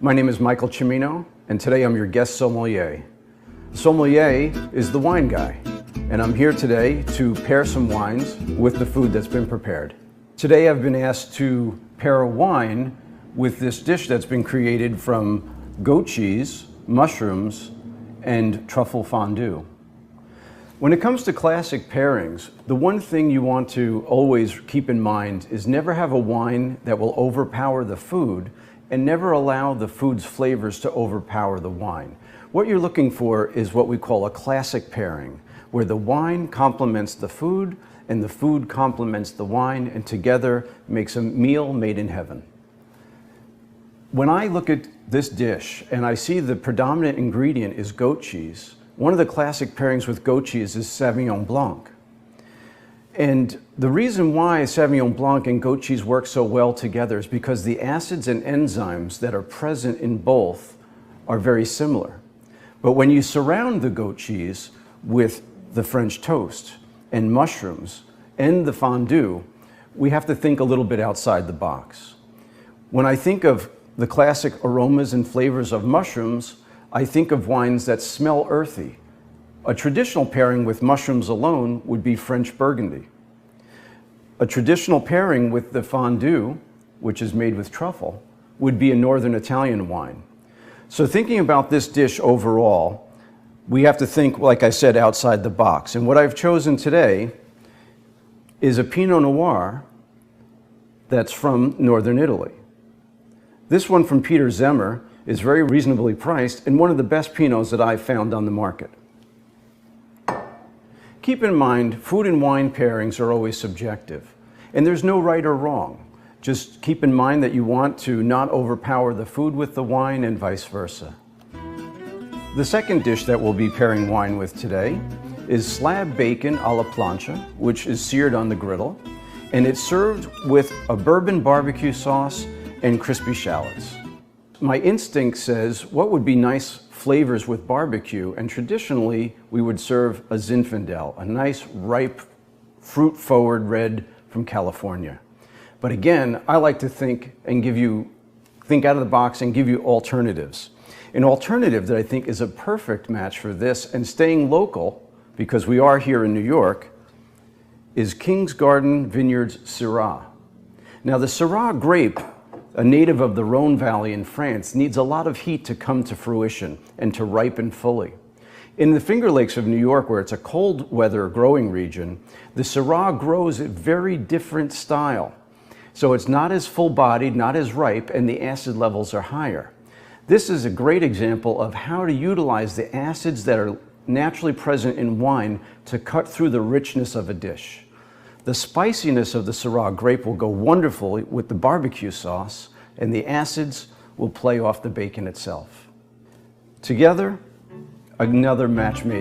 My name is Michael Cimino, and today I'm your guest sommelier. The sommelier is the wine guy, and I'm here today to pair some wines with the food that's been prepared. Today I've been asked to pair a wine with this dish that's been created from goat cheese, mushrooms, and truffle fondue. When it comes to classic pairings, the one thing you want to always keep in mind is never have a wine that will overpower the food and never allow the food's flavors to overpower the wine. What you're looking for is what we call a classic pairing, where the wine complements the food and the food complements the wine, and together makes a meal made in heaven. When I look at this dish and I see the predominant ingredient is goat cheese, one of the classic pairings with goat cheese is Sauvignon Blanc. And the reason why Sauvignon Blanc and goat cheese work so well together is because the acids and enzymes that are present in both are very similar. But when you surround the goat cheese with the French toast and mushrooms and the fondue, we have to think a little bit outside the box. When I think of the classic aromas and flavors of mushrooms, I think of wines that smell earthy. A traditional pairing with mushrooms alone would be French Burgundy. A traditional pairing with the fondue, which is made with truffle, would be a Northern Italian wine. So thinking about this dish overall, we have to think, like I said, outside the box. And what I've chosen today is a Pinot Noir that's from Northern Italy. This one from Peter Zimmer is very reasonably priced and one of the best Pinots that I've found on the market. Keep in mind, food and wine pairings are always subjective, and there's no right or wrong. Just keep in mind that you want to not overpower the food with the wine and vice versa. The second dish that we'll be pairing wine with today is slab bacon a la plancha, which is seared on the griddle, and it's served with a bourbon barbecue sauce and crispy shallots. My instinct says what would be nice flavors with barbecue, and traditionally we would serve a Zinfandel, a nice ripe fruit-forward red from California. But again, I like to think out of the box and give you alternatives. An alternative that I think is a perfect match for this and staying local, because we are here in New York, is King's Garden Vineyards Syrah. Now the Syrah grape, a native of the Rhone Valley in France, needs a lot of heat to come to fruition and to ripen fully. In the Finger Lakes of New York, where it's a cold weather growing region, the Syrah grows a very different style. So it's not as full-bodied, not as ripe, and the acid levels are higher. This is a great example of how to utilize the acids that are naturally present in wine to cut through the richness of a dish. The spiciness of the Syrah grape will go wonderfully with the barbecue sauce, and the acids will play off the bacon itself. Together, another match made